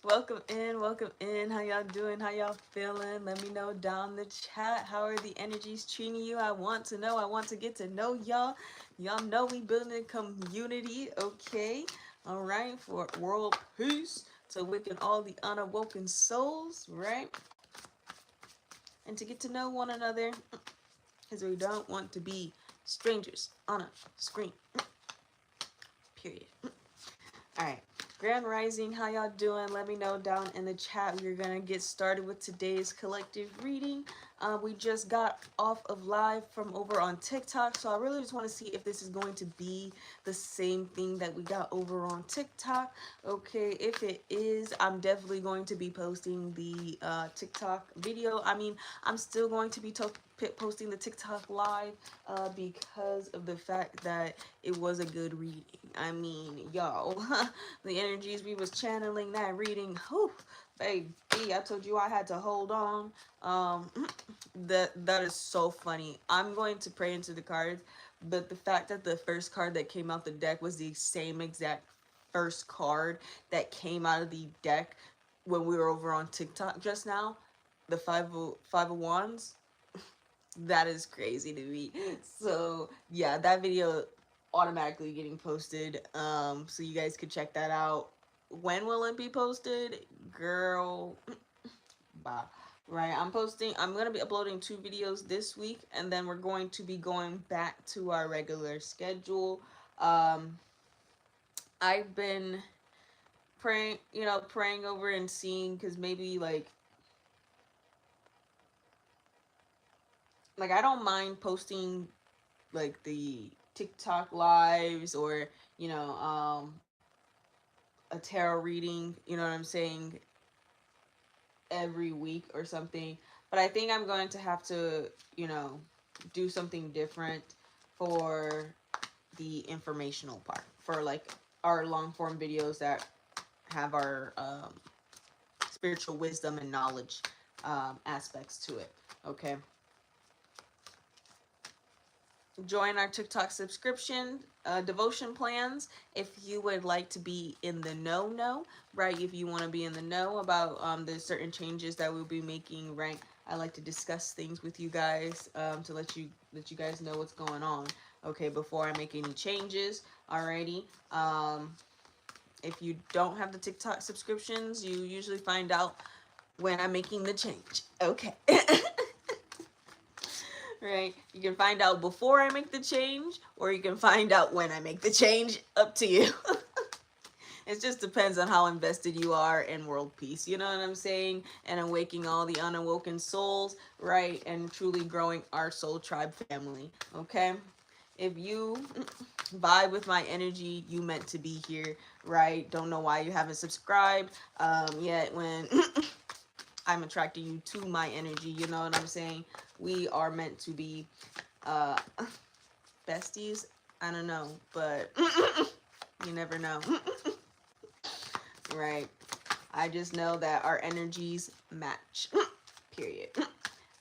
Welcome in, welcome in. How y'all doing? How y'all feeling? Let me know down the chat. How are the energies treating you? I want to know. I want to get to know y'all. Y'all know we building a community, okay? All right, for world peace, to awaken all the unawoken souls, right? And to get to know one another, because we don't want to be strangers on a screen. Period. All right. Grand Rising, how y'all doing? Let me know down in the chat. We're going to get started with today's collective reading. We just got off of live from over on TikTok, so I really just want to see if this is going to be the same thing that we got over on TikTok. Okay, if it is, I'm definitely going to be posting the TikTok video. I mean, I'm still going to be posting the TikTok live because of the fact that it was a good reading. I mean, y'all, the energies we was channeling that reading, whew, baby, I told you I had to hold on. That is so funny. I'm going to pray into the cards, but the fact that the first card that came out the deck was the same exact first card that came out of the deck when we were over on TikTok just now, the five of wands, that is crazy to me. So yeah, that video automatically getting posted, so you guys could check that out. When will it be posted, girl? Bye. Right, I'm gonna be uploading 2 videos this week, and then we're going to be going back to our regular schedule. um I've been praying, praying over and seeing, because maybe like I don't mind posting like the TikTok lives, or you know um a tarot reading, you know what I'm saying, every week or something. But I think I'm going to have to, do something different for the informational part, for like our long form videos that have our spiritual wisdom and knowledge aspects to it. Okay. Join our TikTok subscription devotion plans if you would like to be in the know, right? If you want to be in the know about the certain changes that we'll be making, right? I like to discuss things with you guys, to let you guys know what's going on, okay, before I make any changes. Alrighty. If you don't have the TikTok subscriptions, you usually find out when I'm making the change. Okay. Right? You can find out before I make the change, or you can find out when I make the change. Up to you. It just depends on how invested you are in world peace. You know what I'm saying? And awakening all the unawoken souls, right? And truly growing our soul tribe family. Okay? If you vibe with my energy, you meant to be here, right? Don't know why you haven't subscribed yet when I'm attracting you to my energy. You know what I'm saying? We are meant to be uh besties. I don't know, but you never know. Right? I just know that our energies match. Period. All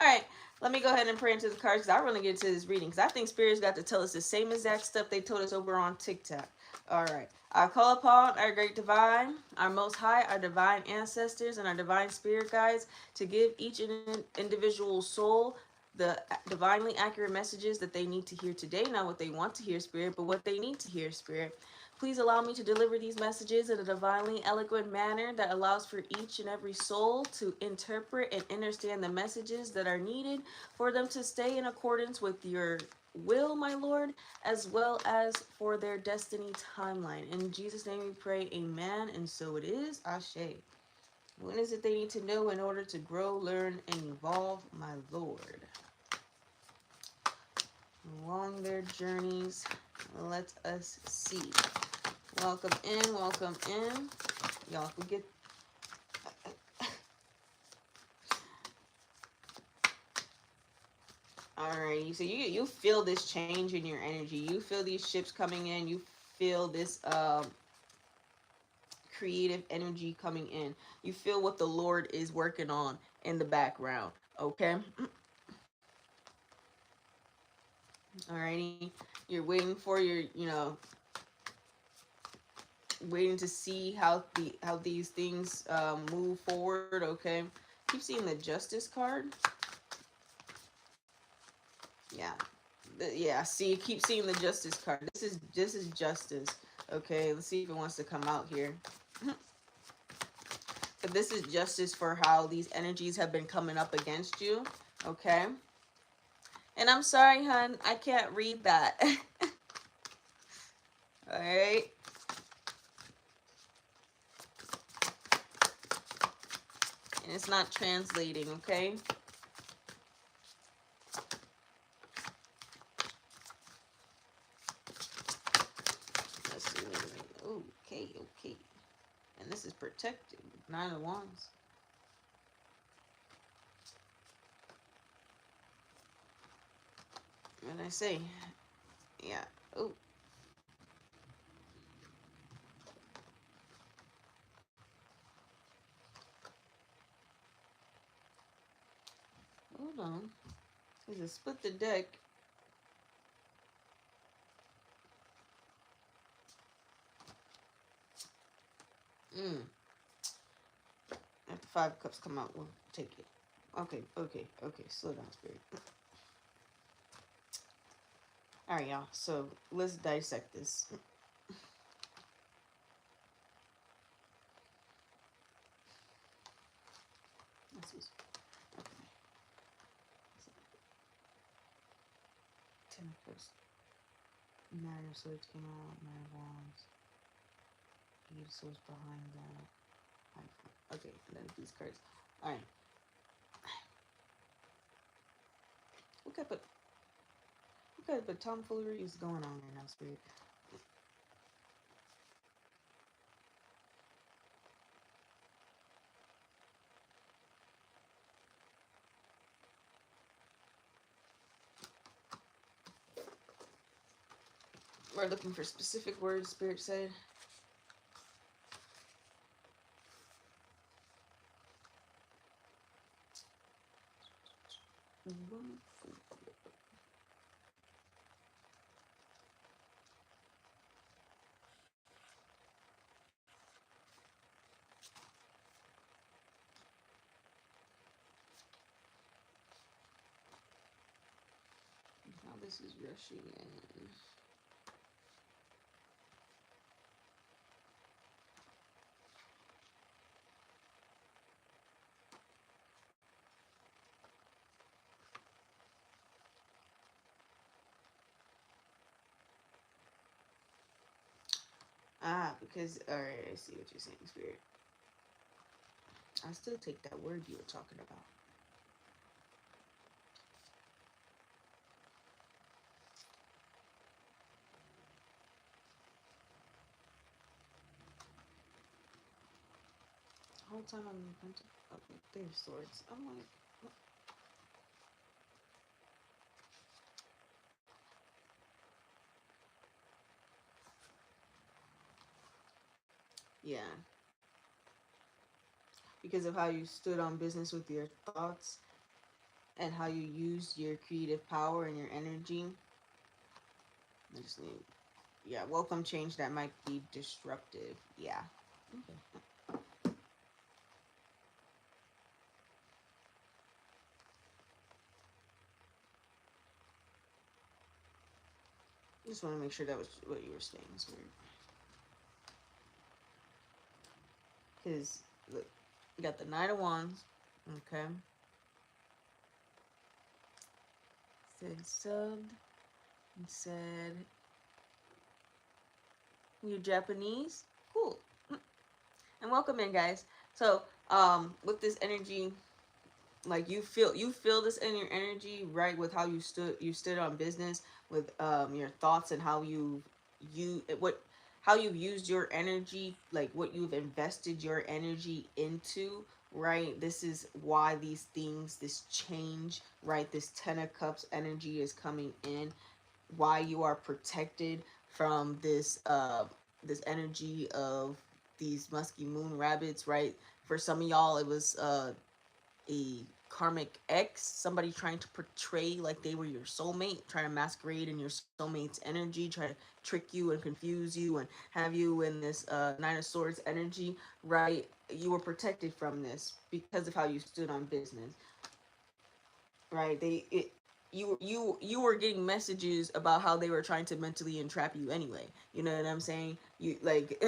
right, let me go ahead and pray into the cards, because I really get to this reading, because I think spirits got to tell us the same exact stuff they told us over on TikTok. All right. I call upon our great divine, our most high, our divine ancestors, and our divine spirit guides to give each individual soul the divinely accurate messages that they need to hear today. Not what they want to hear, spirit, but what they need to hear, spirit. Please allow me to deliver these messages in a divinely eloquent manner that allows for each and every soul to interpret and understand the messages that are needed for them to stay in accordance with your will, my Lord, as well as for their destiny timeline. In Jesus' name we pray, amen, and so it is. Ashe. What is it they need to know in order to grow, learn, and evolve, my Lord? Along their journeys, let us see. Welcome in, welcome in. Y'all can get. Alrighty, so you feel this change in your energy. You feel these ships coming in. You feel this creative energy coming in. You feel what the Lord is working on in the background. Okay. Alrighty, you're waiting for your waiting to see how these things move forward. Okay, keep seeing the Justice card. Yeah, yeah. See, keep seeing the Justice card. This is justice. Okay, let's see if it wants to come out here. But this is justice for how these energies have been coming up against you. Okay, and I'm sorry, hun, I can't read that. All right. And it's not translating, okay? Let's see. Okay, okay. And this is protected. 9 of Wands. What did I say? Yeah. Oh. Hold on. Because it split the deck. Mm. After 5 cups come out, we'll take it. Okay, okay, okay. Slow down, Spirit. Alright, y'all. So, let's dissect this. Okay. 10 of cups. 9 of swords came out. 9 of wands. 8 of swords behind that. Okay, and then these cards. Alright. What tomfoolery is going on right now, Spirit? We're looking for specific words, Spirit said. Now this is rushing in. Ah, because, alright, I see what you're saying, Spirit. I still take that word you were talking about. The whole time I'm in okay, there's swords. I'm like, what? Yeah. Because of how you stood on business with your thoughts and how you used your creative power and your energy. I just need, yeah, welcome change that might be disruptive. Yeah. Okay. Just want to make sure that was what you were saying, Spirit. Because, look, you got the Knight of Wands. Okay. Said subbed. And said, you're Japanese? Cool. And welcome in, guys. So, with this energy, like you feel this in your energy, right? With how you stood on business with your thoughts and how how you've used your energy, like what you've invested your energy into, right? This is why these things, this change, right? This 10 of Cups energy is coming in, why you are protected from this energy of these musky moon rabbits, right? For some of y'all, a karmic ex, somebody trying to portray like they were your soulmate, trying to masquerade in your soulmate's energy, try to trick you and confuse you and have you in this Nine of Swords energy, right? You were protected from this because of how you stood on business, right? You were getting messages about how they were trying to mentally entrap you anyway. You know what I'm saying? You like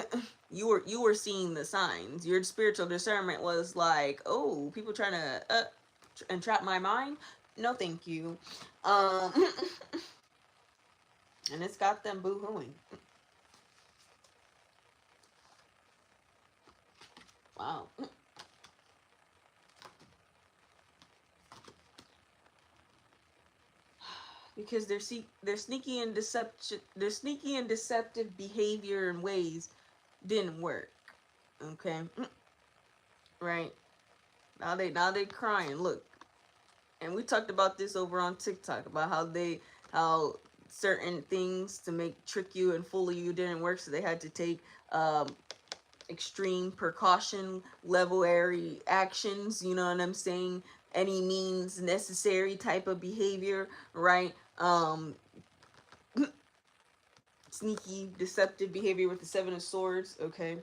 you were seeing the signs. Your spiritual discernment was like, oh, people trying to entrap my mind. No, thank you. Um, and it's got them boo-hooing. Wow. Because they're sneaky and deception. Their sneaky and deceptive behavior and ways didn't work. Okay, right now they crying. Look, and we talked about this over on TikTok about how certain things to make trick you and fool you didn't work, so they had to take extreme precaution levelary actions. You know what I'm saying? Any means necessary type of behavior, right? Sneaky, deceptive behavior with the Seven of Swords. Okay,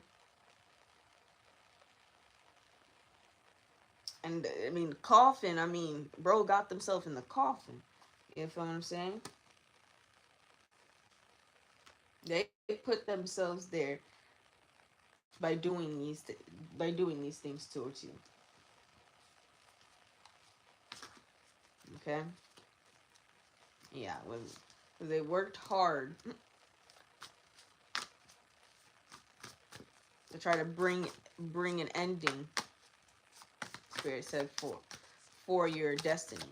and I mean coffin. I mean, bro got themselves in the coffin. You know what I'm saying? They put themselves there by doing these things towards you. Okay? Yeah, when they worked hard to try to bring an ending, Spirit said, for your destiny.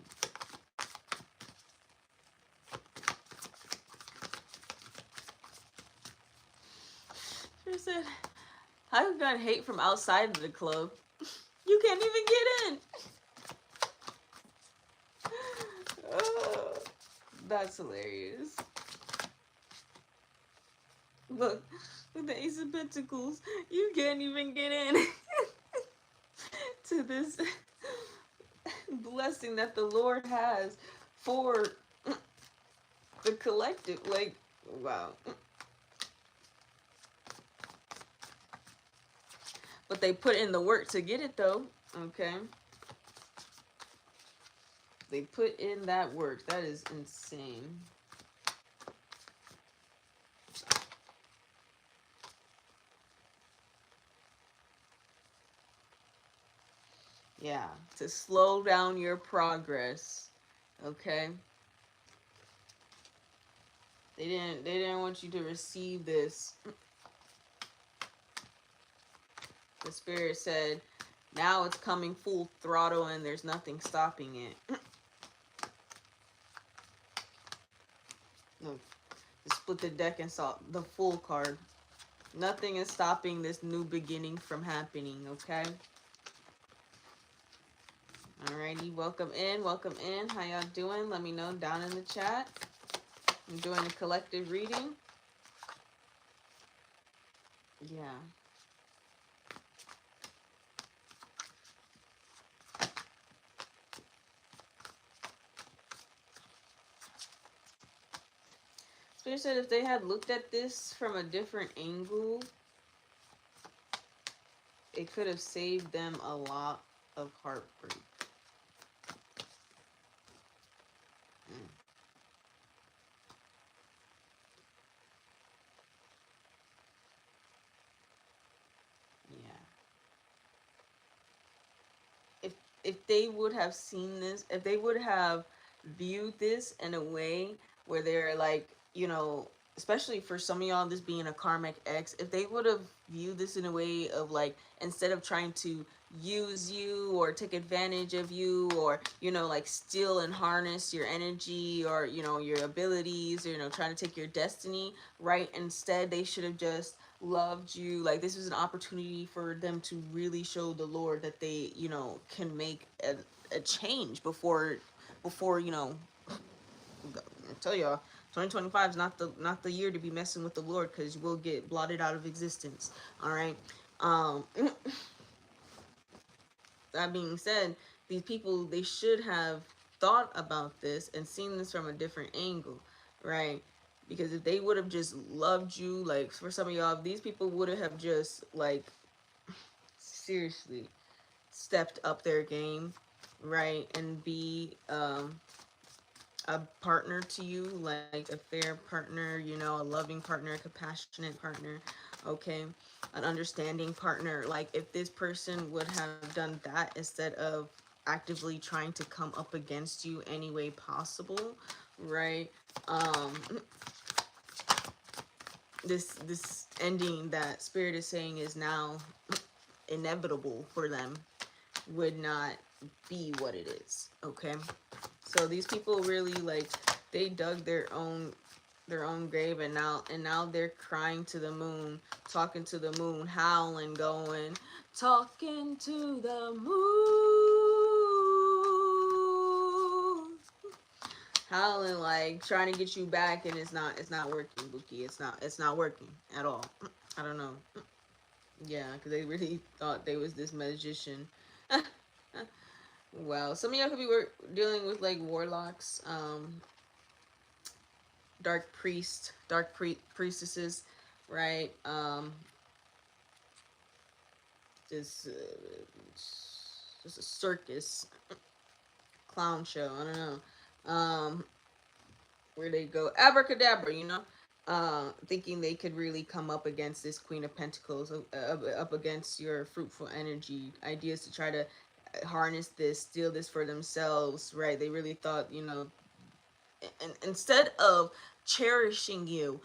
Spirit said, I've got hate from outside of the club. You can't even get in. Oh, that's hilarious. Look, with the Ace of Pentacles, you can't even get in to this blessing that the Lord has for the collective. Like, wow. But they put in the work to get it, though. Okay? They put in that work. That is insane. Yeah, to slow down your progress. Okay? They didn't want you to receive this. The Spirit said, now it's coming full throttle and there's nothing stopping it. No, split the deck and saw the full card. Nothing is stopping this new beginning from happening, okay? Alrighty, welcome in, welcome in. How y'all doing? Let me know down in the chat. I'm doing a collective reading. Yeah. Spirit said if they had looked at this from a different angle, it could have saved them a lot of heartbreak. Mm. Yeah. If they would have seen this, if they would have viewed this in a way where they're like, you know, especially for some of y'all, this being a karmic ex, if they would have viewed this in a way of like, instead of trying to use you or take advantage of you or, you know, like steal and harness your energy or, you know, your abilities or, you know, trying to take your destiny, right? Instead, they should have just loved you. Like, this was an opportunity for them to really show the Lord that they, you know, can make a change before, you know, I tell y'all, 2025 is not the year to be messing with the Lord, because you will get blotted out of existence. All right. that being said, these people, they should have thought about this and seen this from a different angle, right? Because if they would have just loved you, like for some of y'all, these people would have just like seriously stepped up their game, right? And be a partner to you, like a fair partner, you know, a loving partner, a compassionate partner, okay, an understanding partner. Like if this person would have done that instead of actively trying to come up against you any way possible, right? um this ending that Spirit is saying is now inevitable for them would not be what it is, okay? So these people really, like, they dug their own grave, and now they're crying to the moon, talking to the moon, howling, going, talking to the moon, howling, like trying to get you back, and it's not working, Buki. It's not working at all. I don't know. Yeah, because they really thought they was this magician. Wow, some of y'all could be dealing with like warlocks, priestesses, right? This just a circus clown show. I don't know. Where they go abracadabra, you know, thinking they could really come up against this Queen of Pentacles, up against your fruitful energy, ideas to try to harness this, steal this for themselves, right? They really thought, you know, instead of cherishing you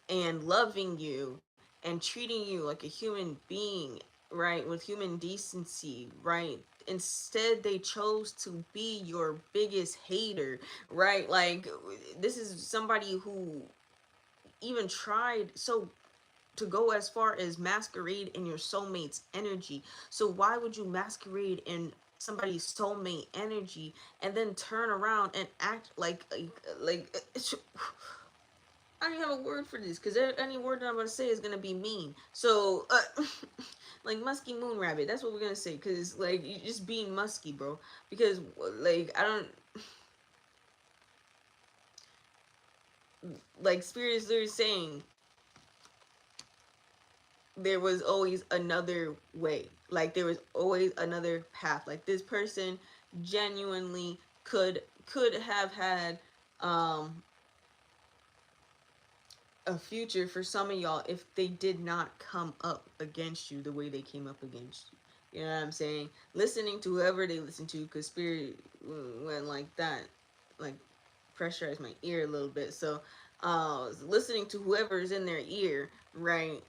and loving you and treating you like a human being, right, with human decency, right, instead they chose to be your biggest hater, right? Like, this is somebody who even tried so to go as far as masquerade in your soulmate's energy. So why would you masquerade in somebody's soulmate energy and then turn around and act like I don't even have a word for this, because any word that I'm going to say is going to be mean. So, like, musky moon rabbit, that's what we're going to say, because, like, you're just being musky, bro. Because, like, I don't, like, Spirit is literally saying, there was always another way. Like, there was always another path. Like, this person genuinely could have had, a future for some of y'all if they did not come up against you the way they came up against you. You know what I'm saying? Listening to whoever they listen to, because Spirit went like that, like pressurized my ear a little bit. So, listening to whoever's in their ear, right?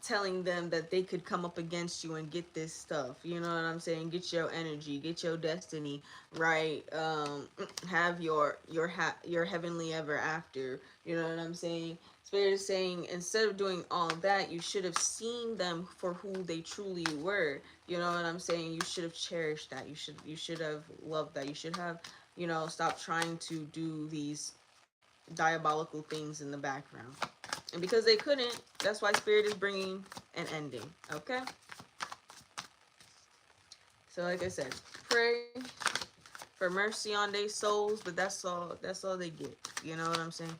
Telling them that they could come up against you and get this stuff. You know what I'm saying? Get your energy, get your destiny, right? Have your heavenly ever after. You know what I'm saying? Spirit is saying, instead of doing all that, you should have seen them for who they truly were. You know what I'm saying? You should have cherished that. You should have loved that. You should have, you know, stopped trying to do these diabolical things in the background. And because they couldn't, that's why Spirit is bringing an ending. Okay? So like I said, pray for mercy on their souls, but that's all they get. You know what I'm saying?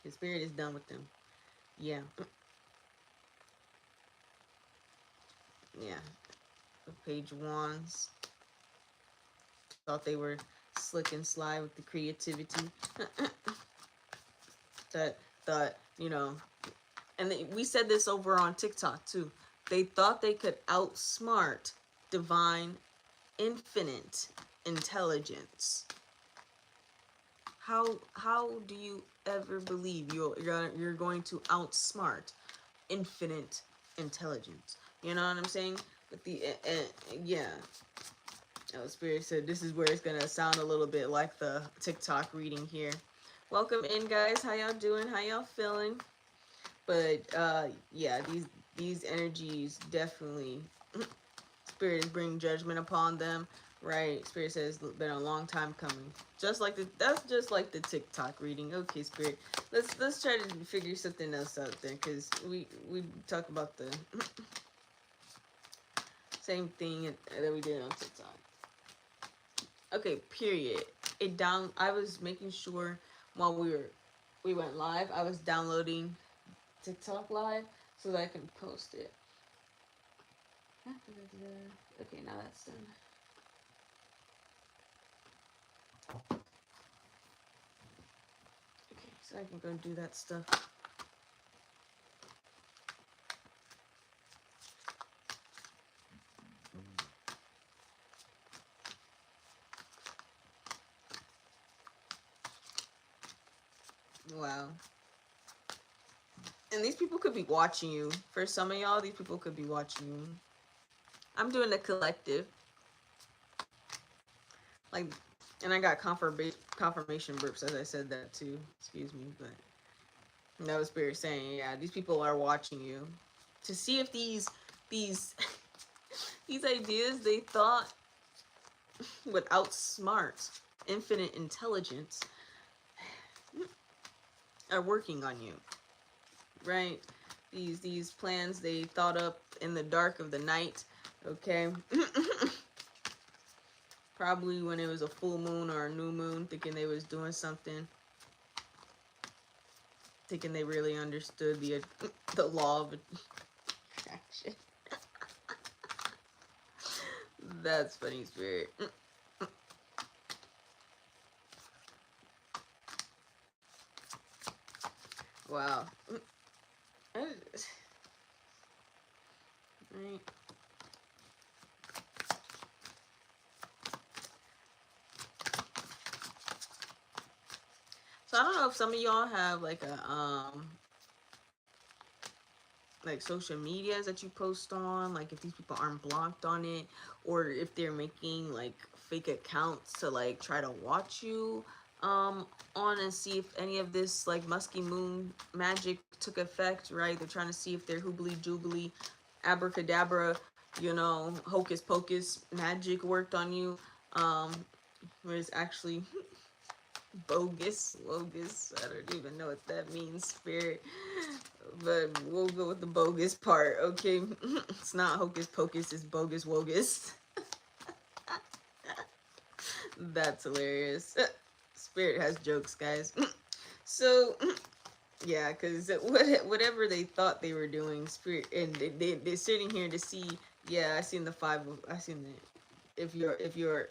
The Spirit is done with them. Yeah. Yeah. The Page Wands. Thought they were slick and sly with the creativity. Thought, you know, and we said this over on TikTok too. They thought they could outsmart divine, infinite intelligence. How do you ever believe you're going to outsmart infinite intelligence? You know what I'm saying? With the yeah. Oh, Spirit said this is where it's gonna sound a little bit like the TikTok reading here. Welcome in, guys. How y'all doing? How y'all feeling? But yeah, these energies definitely Spirit is bringing judgment upon them, Right. Spirit says it's been a long time coming. Just like that's just like the TikTok reading. Okay, Spirit. Let's try to figure something else out there, because we talk about the same thing that we did on TikTok. Okay, period. It down. I was making sure while we went live, I was downloading TikTok live so that I can post it. Okay, now that's done. Okay, so I can go do that stuff. Wow. And these people could be watching you. For some of y'all, these people could be watching you. I'm doing a collective. Like, and I got confirmation burps as I said that too. Excuse me, but that was Spirit saying, yeah, these people are watching you to see if these these ideas they thought would outsmart infinite intelligence are working on you, right? These plans they thought up in the dark of the night, okay? Probably when it was a full moon or a new moon, thinking they was doing something, thinking they really understood the law of attraction. That's funny, Spirit. Wow. Right. So I don't know if some of y'all have like a like social medias that you post on, like if these people aren't blocked on it, or if they're making like fake accounts to like try to watch you on and see if any of this like musky moon magic took effect, right? They're trying to see if their hoobly jubilee abracadabra, you know, hocus pocus magic worked on you, where it's actually bogus, bogus. I don't even know what that means, Spirit. But we'll go with the bogus part, okay? It's not hocus pocus, it's bogus wogus. That's hilarious. Spirit has jokes, guys. So, yeah, because whatever they thought they were doing, Spirit, and they're sitting here to see, yeah, I seen the I seen the, if you're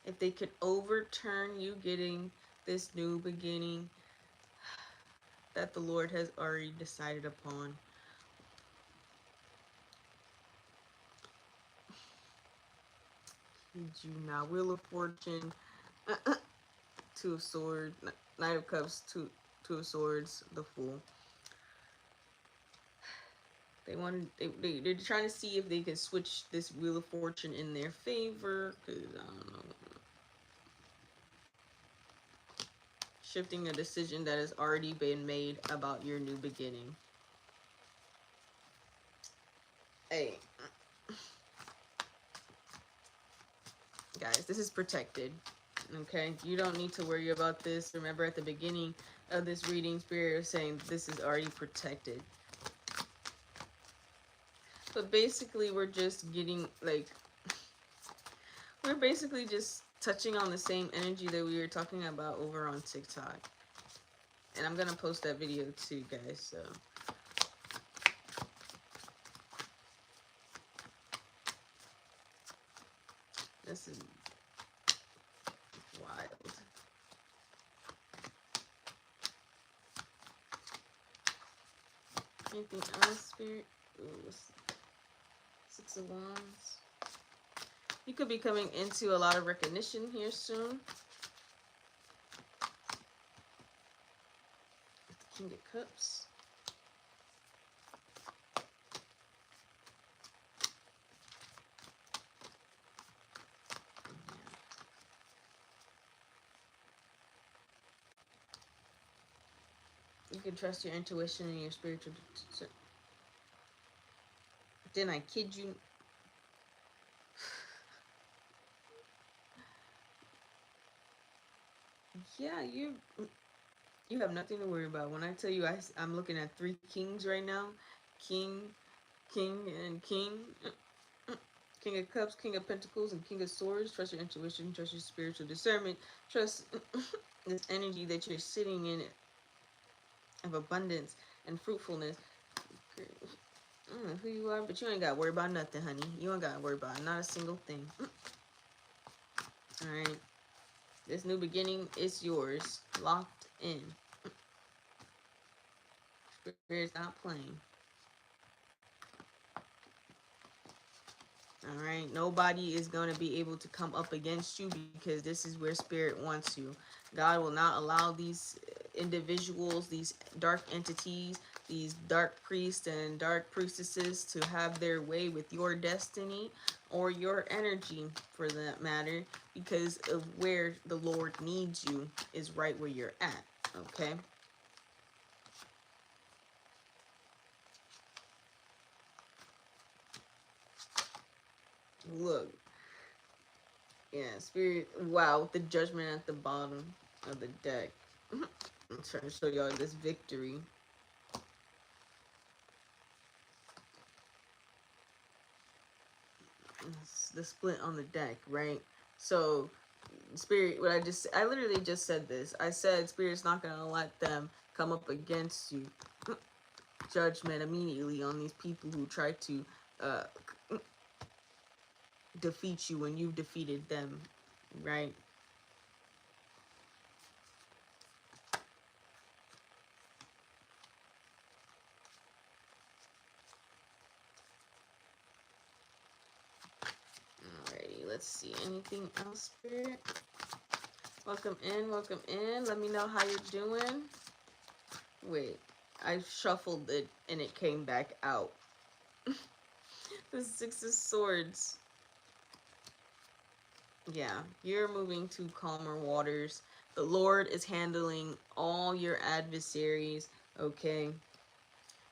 if they could overturn you getting this new beginning that the Lord has already decided upon. Did you now? Wheel of Fortune, Two of Swords, Knight of Cups, Two of Swords, the Fool. They're trying to see if they can switch this Wheel of Fortune in their favor, because I don't know. Shifting a decision that has already been made about your new beginning. Hey, guys, this is protected. Okay, you don't need to worry about this. Remember, at the beginning of this reading, Spirit is saying this is already protected. But basically, we're just getting like, we're basically just touching on the same energy that we were talking about over on TikTok. And I'm gonna post that video too, guys. So this is wild. Anything else, Spirit? Ooh, Six of Wands. You could be coming into a lot of recognition here soon. King of Cups. You can trust your intuition and your spiritual. Didn't I kid you? Yeah, you have nothing to worry about. When I tell you, I'm looking at 3 kings right now, king, king, and king. King of Cups, King of Pentacles, and King of Swords. Trust your intuition, trust your spiritual discernment, trust this energy that you're sitting in of abundance and fruitfulness. I don't know who you are, but you ain't got to worry about nothing, honey. You ain't got to worry about not a single thing. Alright. This new beginning is yours. Locked in. Spirit's not playing. Alright, nobody is going to be able to come up against you because this is where Spirit wants you. God will not allow these individuals, these dark entities, these dark priests and dark priestesses to have their way with your destiny or your energy for that matter, because of where the Lord needs you is right where you're at, okay? Look, yeah, Spirit, wow, the judgment at the bottom of the deck. I'm trying to show y'all this victory. It's the split on the deck, right? So, Spirit, I literally just said this. I said Spirit's not going to let them come up against you. Judgment immediately on these people who try to uh, defeat you when you've defeated them, right? Alrighty, let's see. Anything else, Spirit? Welcome in, welcome in. Let me know how you're doing. Wait, I shuffled it and it came back out. The 6 of Swords. Yeah, you're moving to calmer waters. The Lord is handling all your adversaries, okay?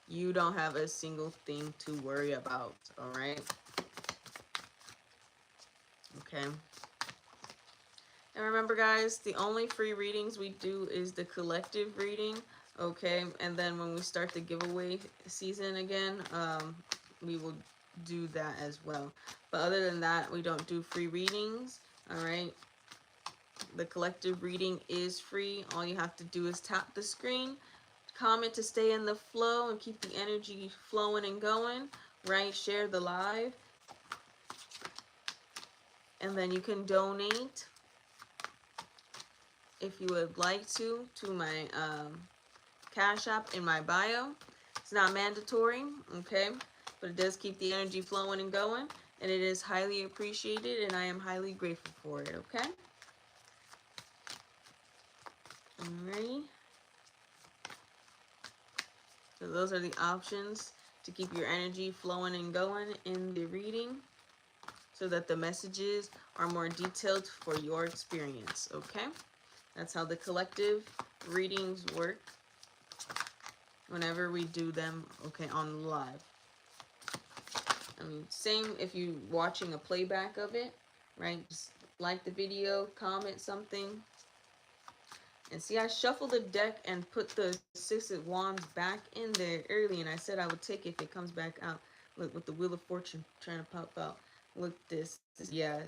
You don't have a single thing to worry about, alright? Okay. And remember, guys, the only free readings we do is the collective reading, okay? And then when we start the giveaway season again, we will do that as well. But other than that, we don't do free readings, all right? The collective reading is free. All you have to do is tap the screen, comment to stay in the flow and keep the energy flowing and going, right? Share the live, and then you can donate if you would like to my Cash App in my bio. It's not mandatory, okay? But it does keep the energy flowing and going, and it is highly appreciated, and I am highly grateful for it, okay? Alrighty. So those are the options to keep your energy flowing and going in the reading so that the messages are more detailed for your experience, okay? That's how the collective readings work whenever we do them, okay, on live. I mean, same if you're watching a playback of it, right? Just like the video, comment something. And see, I shuffled the deck and put the 6 of Wands back in there early, and I said I would take it if it comes back out. Look, with the Wheel of Fortune trying to pop out. Look, yeah,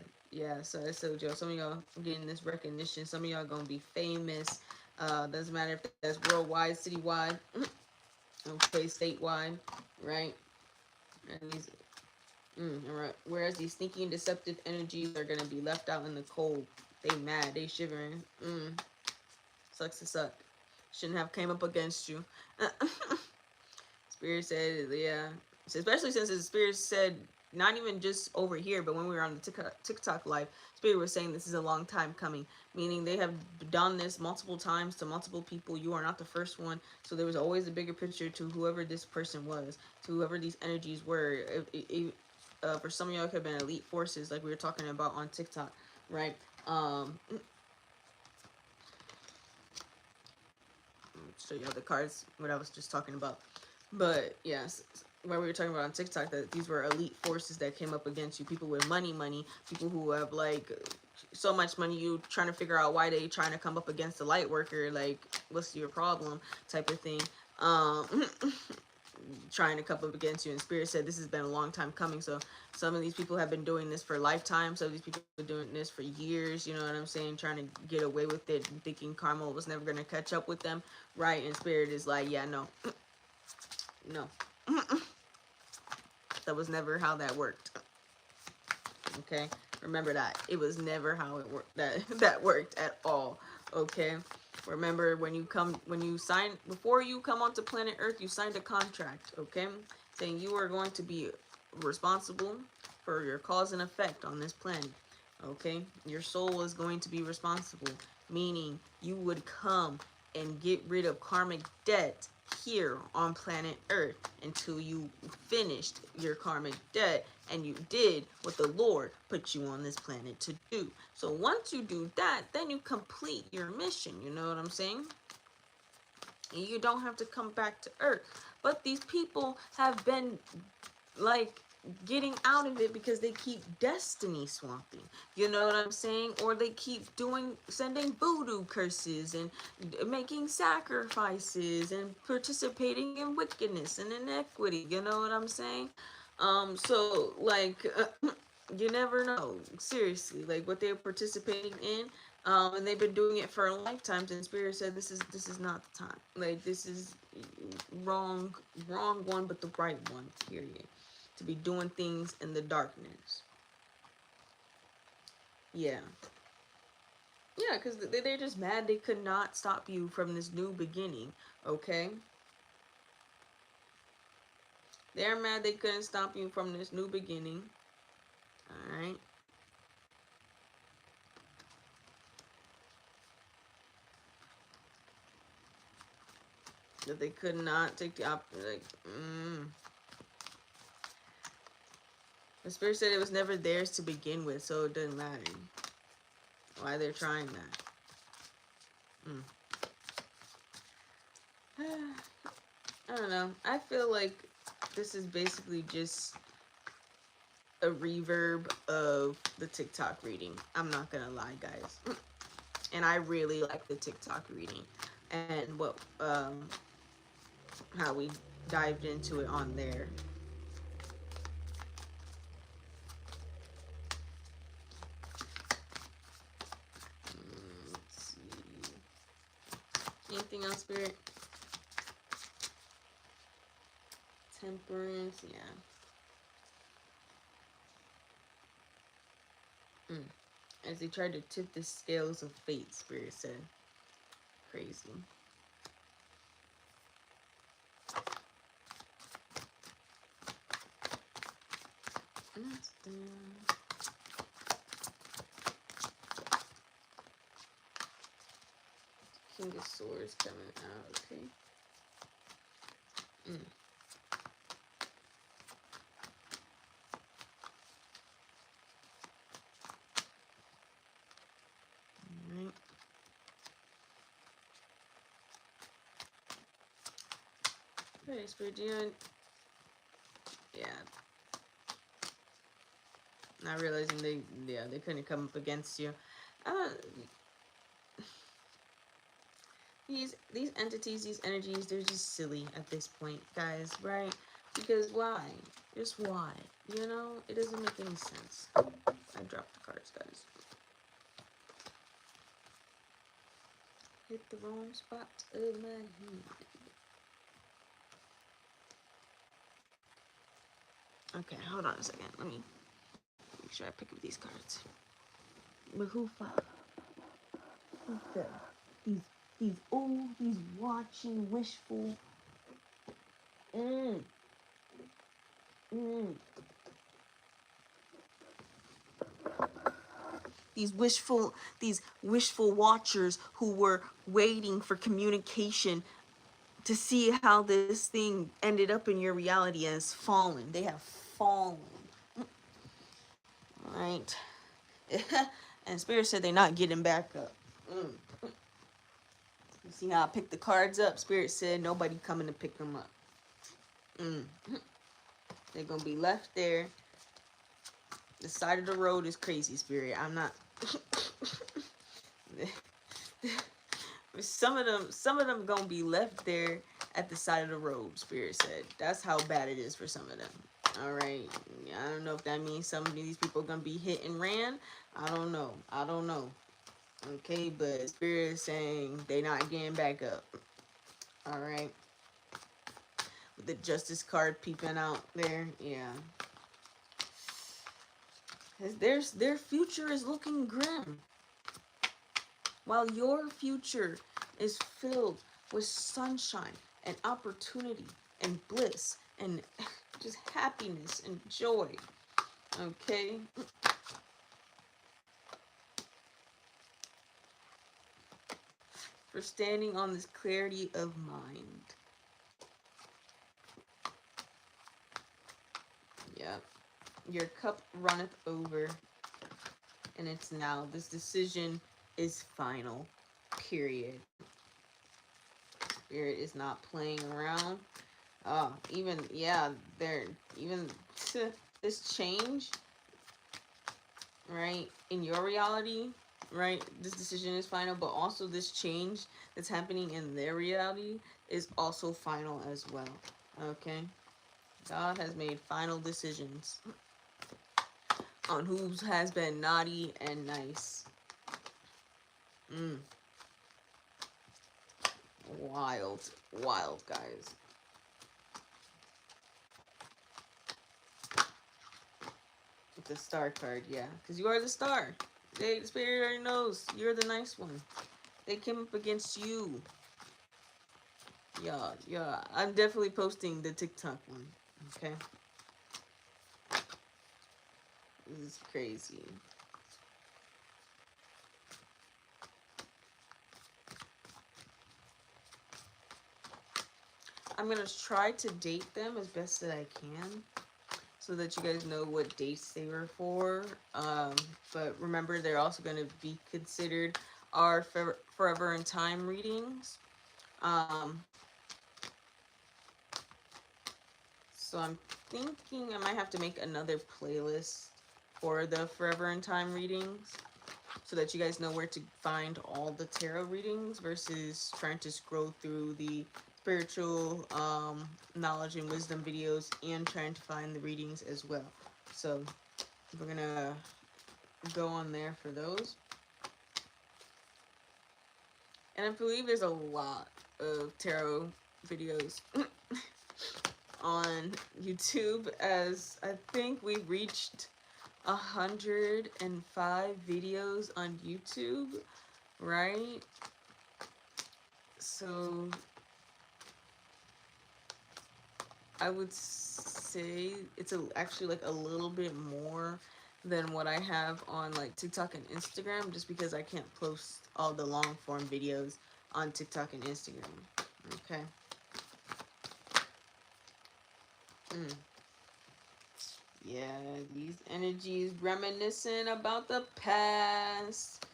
so Joe, some of y'all getting this recognition. Some of y'all gonna be famous. Doesn't matter if that's worldwide, citywide, okay, statewide, right? And these, all right. Whereas these sneaky and deceptive energies are gonna be left out in the cold. They mad, they shivering. Sucks to suck. Shouldn't have came up against you. Spirit said, yeah. Especially since the Spirit said, not even just over here, but when we were on the TikTok live, Spirit was saying this is a long time coming, meaning they have done this multiple times to multiple people. You are not the first one. So there was always a bigger picture to whoever this person was, to whoever these energies were. For some of y'all, it could have been elite forces, like we were talking about on TikTok, right? show you the cards, what I was just talking about. But yes, what we were talking about on TikTok, that these were elite forces that came up against you. People with money, people who have like so much money, you trying to figure out why they trying to come up against a light worker, like what's your problem type of thing. Trying to come up against you, and Spirit said this has been a long time coming. So some of these people have been doing this for lifetimes. Some of these people have been doing this for years, you know what I'm saying, trying to get away with it, thinking karma was never going to catch up with them, right? And Spirit is like, yeah, no, no, that was never how that worked. Okay, remember that it was never how it worked, that worked at all. Okay, remember when you sign, before you come onto planet Earth, you signed a contract, okay, saying you are going to be responsible for your cause and effect on this planet. Okay, your soul is going to be responsible, meaning you would come and get rid of karmic debt here on planet Earth until you finished your karmic debt and you did what the Lord put you on this planet to do. So once you do that, then you complete your mission. You know what I'm saying? And you don't have to come back to Earth. But these people have been like getting out of it because they keep destiny swapping, you know what I'm saying, or they keep sending voodoo curses and making sacrifices and participating in wickedness and inequity, you know what I'm saying. So like you never know, seriously, like what they're participating in. And they've been doing it for lifetimes, and Spirit said this is not the time, like this is wrong one, but the right one, period, to be doing things in the darkness. Yeah, because they're just mad they could not stop you from this new beginning. Okay, they're mad they couldn't stop you from this new beginning. All right. That they could not take the the Spirit said it was never theirs to begin with, so it doesn't matter why they're trying that. I don't know. I feel like this is basically just a reverb of the TikTok reading. I'm not gonna lie, guys. And I really like the TikTok reading and what how we dived into it on there. Let's see. Anything else, Spirit? Temperance, yeah. As they tried to tip the scales of fate, Spirit said. Crazy. That's done. King of Swords coming out, okay. Alright. Okay, Spirit, yeah. Not realizing they couldn't come up against you. These entities, these energies, they're just silly at this point, guys, right? Because why? Just why? You know, it doesn't make any sense. I dropped the cards, guys. Hit the wrong spot of my hand. Okay, hold on a second. Let me make sure I pick up these cards. Mahufa. These watching, wishful. These wishful watchers who were waiting for communication to see how this thing ended up in your reality has fallen. They have fallen. Right? And Spirit said they're not getting back up. See how I picked the cards up? Spirit said nobody coming to pick them up. They're going to be left there. The side of the road is crazy, Spirit. I'm not... some of them going to be left there at the side of the road, Spirit said. That's how bad it is for some of them. All right. I don't know if that means some of these people are going to be hit and ran. I don't know. Okay, but Spirit is saying they not getting back up. All right. With the Justice card peeping out there. Yeah. Their future is looking grim. While your future is filled with sunshine and opportunity and bliss and just happiness and joy. Okay? For standing on this clarity of mind. Yep. Your cup runneth over. And it's now. This decision is final. Period. Spirit is not playing around. Even this change, right, in your reality, right, this decision is final, but also this change that's happening in their reality is also final as well. Okay? God has made final decisions on who has been naughty and nice. Wild, guys. The star card, yeah, because you are the star. The Spirit already knows you're the nice one. They came up against you. Yeah. I'm definitely posting the TikTok one. Okay. This is crazy. I'm gonna try to date them as best that I can, so that you guys know what dates they were for. But remember, they're also going to be considered our Forever in Time readings. So I'm thinking I might have to make another playlist for the Forever in Time readings, so that you guys know where to find all the tarot readings versus trying to scroll through the spiritual knowledge and wisdom videos and trying to find the readings as well. So we're gonna go on there for those. And I believe there's a lot of tarot videos on YouTube, as I think we've reached 105 videos on YouTube, right? So I would say it's actually like a little bit more than what I have on like TikTok and Instagram, just because I can't post all the long form videos on TikTok and Instagram. Okay. Yeah, these energies reminiscing about the past.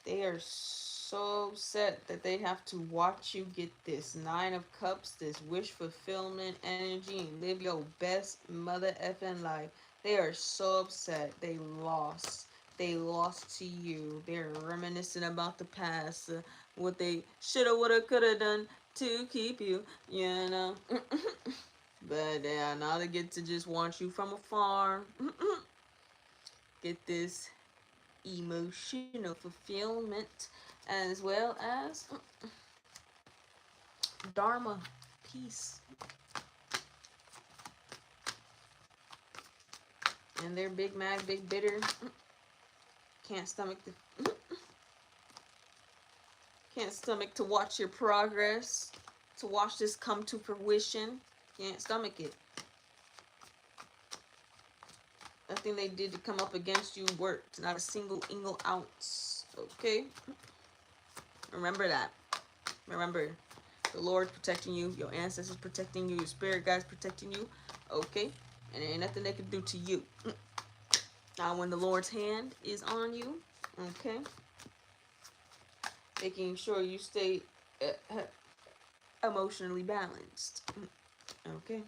They are so upset that they have to watch you get this 9 of Cups, this wish fulfillment energy, and live your best mother effing life. They are so upset. They lost. They lost to you. They're reminiscing about the past, what they shoulda, woulda, coulda done to keep you, you know. But now they get to just watch you from afar. Get this emotional fulfillment, as well as Dharma, peace. And they're big mad, big bitter. Can't stomach to watch your progress, to watch this come to fruition. Can't stomach it. Nothing they did to come up against you worked. Not a single ounce. Okay? Remember that. Remember, the Lord protecting you, your ancestors protecting you, your spirit guides protecting you. Okay? And there ain't nothing they can do to you. When the Lord's hand is on you, okay, making sure you stay emotionally balanced, okay.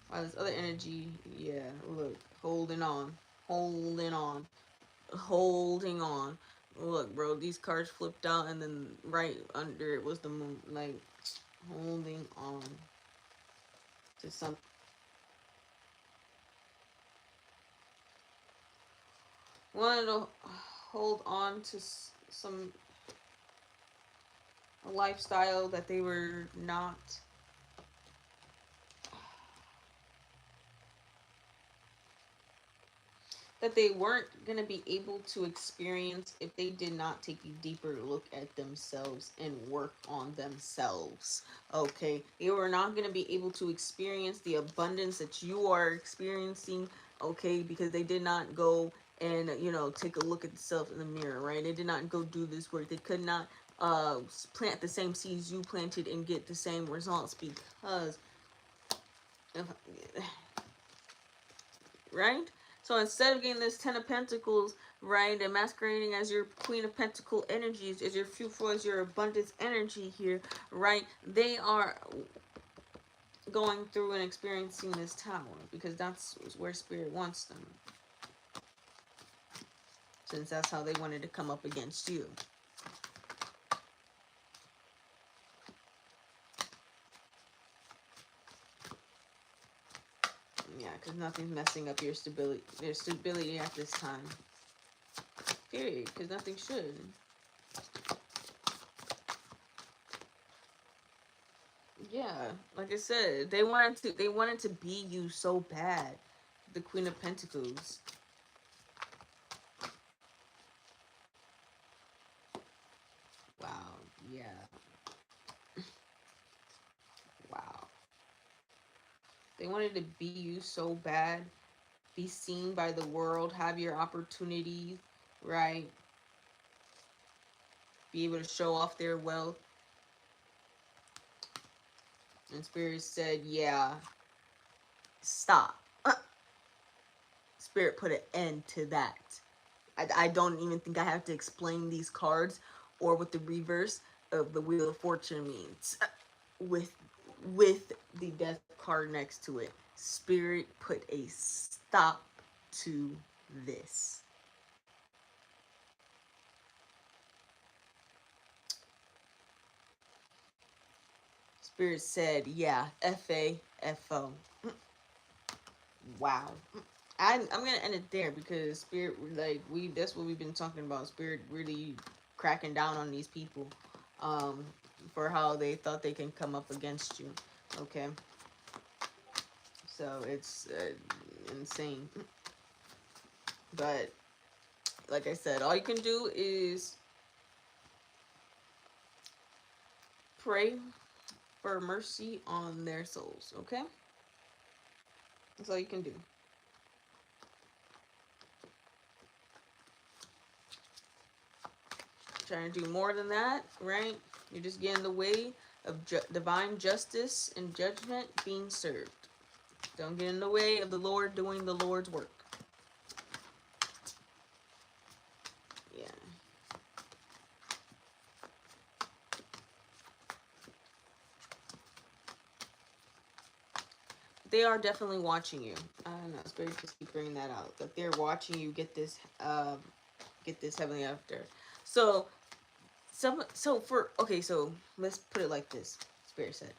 While this other energy, yeah, look, holding on, holding on, holding on. Look, bro, these cards flipped out, and then right under it was the moon, like holding on to something. Wanted to hold on to some a lifestyle that they were not, that they weren't going to be able to experience if they did not take a deeper look at themselves and work on themselves. Okay, they were not going to be able to experience the abundance that you are experiencing, okay, because they did not go and, you know, take a look at themselves in the mirror, right? They did not go do this work. They could not plant the same seeds you planted and get the same results because of, right? So instead of getting this Ten of Pentacles, right, and masquerading as your Queen of Pentacle energies, as your fuel, as your abundance energy here, right, they are going through and experiencing this tower because that's where Spirit wants them. Since that's how they wanted to come up against you. Yeah, because nothing's messing up their stability at this time. Period, because nothing should. Yeah, like I said, they wanted to be you so bad. The Queen of Pentacles. Wow, yeah. Wow. They wanted to be you so bad, be seen by the world, have your opportunities, right? Be able to show off their wealth. And Spirit said, yeah, stop. Spirit put an end to that. I don't even think I have to explain these cards or what the reverse of the Wheel of Fortune means with the Death card next to it. Spirit put a stop to this. Spirit said, yeah, F-A-F-O. Wow. I'm gonna end it there because Spirit, like, that's what we've been talking about. Spirit really cracking down on these people, um, for how they thought they can come up against you. Okay, so it's insane. But like I said, all you can do is pray for mercy on their souls. Okay, that's all you can do. Trying to do more than that, right? You're just getting in the way of divine justice and judgment being served. Don't get in the way of the Lord doing the Lord's work. Yeah. They are definitely watching you. I don't know. Spirit just keep bringing that out. That they're watching you get this heavenly after. So so let's put it like this. Spirit said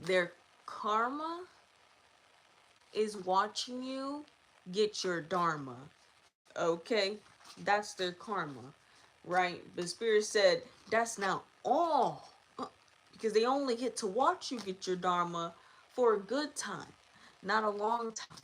their karma is watching you get your dharma. Okay, that's their karma, right? But Spirit said that's not all, because they only get to watch you get your dharma for a good time, not a long time.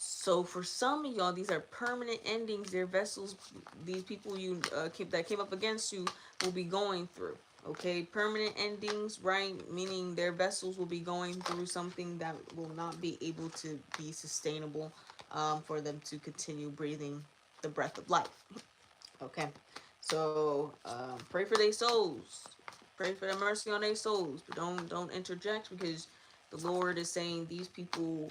So for some of y'all, these are permanent endings. Their vessels, these people that came up against you, will be going through. Okay, permanent endings, right? Meaning their vessels will be going through something that will not be able to be sustainable, for them to continue breathing the breath of life. Okay, so pray for their souls. Pray for the mercy on their souls, but don't interject because the Lord is saying these people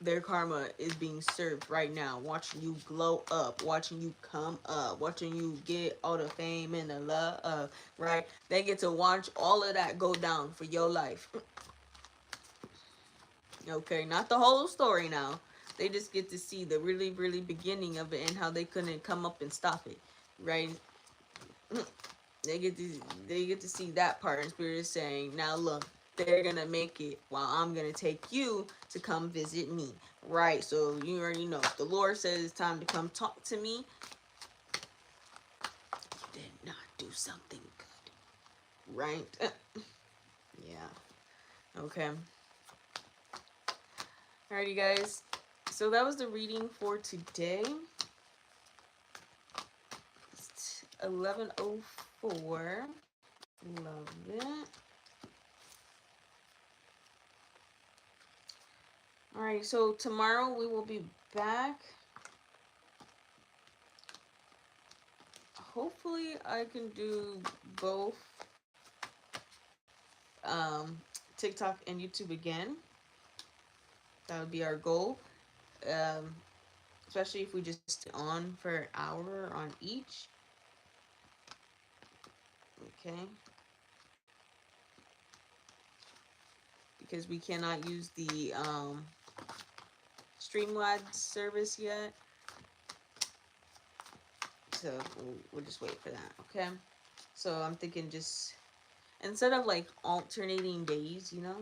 their karma is being served right now, watching you glow up, watching you come up, watching you get all the fame and the love, right? They get to watch all of that go down for your life. Okay, not the whole story now. They just get to see the really, really beginning of it and how they couldn't come up and stop it, right? They get to see that part. And Spirit is saying, now look, they're gonna make it while I'm gonna take you to come visit me, right? So you already know. If the Lord says it's time to come talk to me, you did not do something good, right? Yeah. Okay. Alrighty, guys. So that was the reading for today. It's 11:04. Love it. Alright, so tomorrow we will be back. Hopefully I can do both TikTok and YouTube again. That would be our goal. Um, Especially if we just on for an hour on each. Okay. Because we cannot use the Streamlabs service yet. So we'll just wait for that, okay? So I'm thinking just, instead of like alternating days, you know?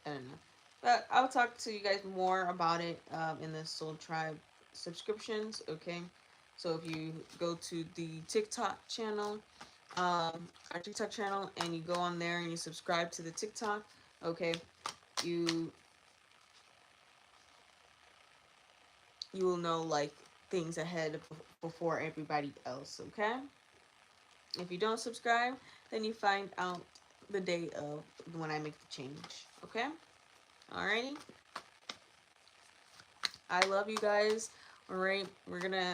I don't know. But I'll talk to you guys more about it in the Soul Tribe subscriptions, okay? So if you go to the TikTok channel, our TikTok channel, and you go on there and you subscribe to the TikTok, okay, you will know like things ahead before everybody else, okay? If you don't subscribe, then you find out the day of when I make the change, okay? Alrighty. I love you guys. Alright, we're gonna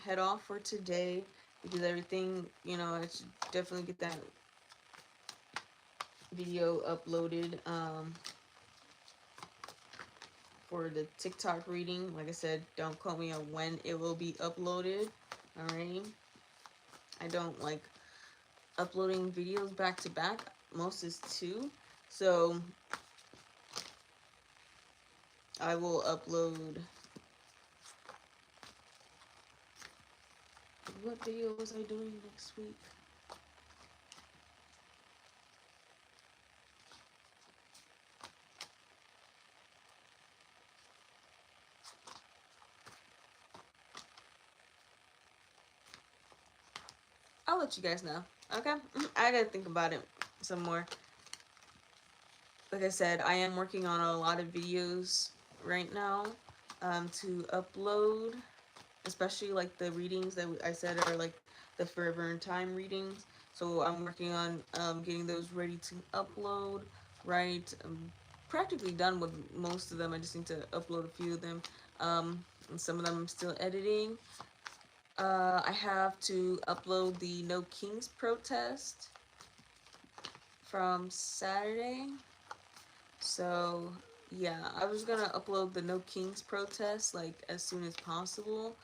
head off for today because everything, you know, I should definitely get that video uploaded for the TikTok reading. Like I said, don't quote me on when it will be uploaded. Alright. I don't like uploading videos back to back. Most is 2. So I will upload. What video was I doing next week? I'll let you guys know. Okay? I gotta think about it some more. Like I said, I am working on a lot of videos right now to upload, especially like the readings that I said are like the Forever in Time readings. So I'm working on getting those ready to upload, right? I'm practically done with most of them. I just need to upload a few of them. And some of them I'm still editing. I have to upload the No Kings protest from Saturday. So yeah, I was gonna upload the No Kings protest like as soon as possible,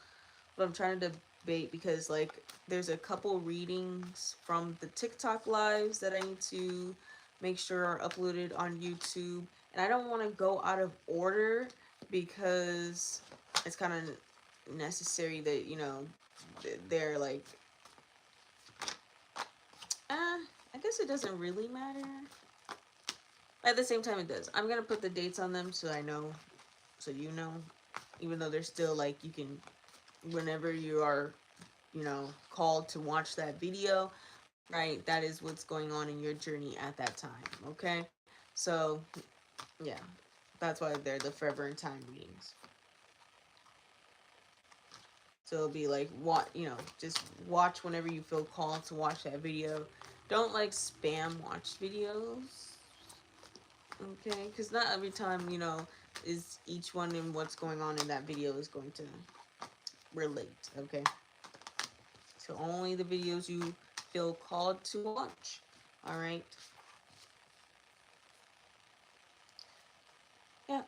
but I'm trying to debate because like there's a couple readings from the TikTok lives that I need to make sure are uploaded on YouTube, and I don't want to go out of order because it's kind of necessary that, you know, they're like, I guess it doesn't really matter. At the same time, it does. I'm gonna put the dates on them so I know, so you know, even though they're still like, you can, whenever you are, you know, called to watch that video, right? That is what's going on in your journey at that time, okay? So, yeah, that's why they're the Forever in Time readings. So it'll be like, what, you know, just watch whenever you feel called to watch that video. Don't like spam watch videos. Okay, because not every time, you know, is each one in what's going on in that video is going to relate, okay? So only the videos you feel called to watch, alright? Yeah.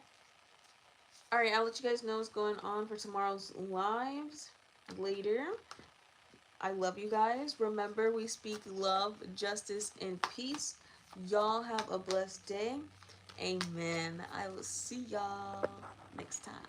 Alright, I'll let you guys know what's going on for tomorrow's lives later. I love you guys. Remember, we speak love, justice, and peace. Y'all have a blessed day. Amen. I will see y'all next time.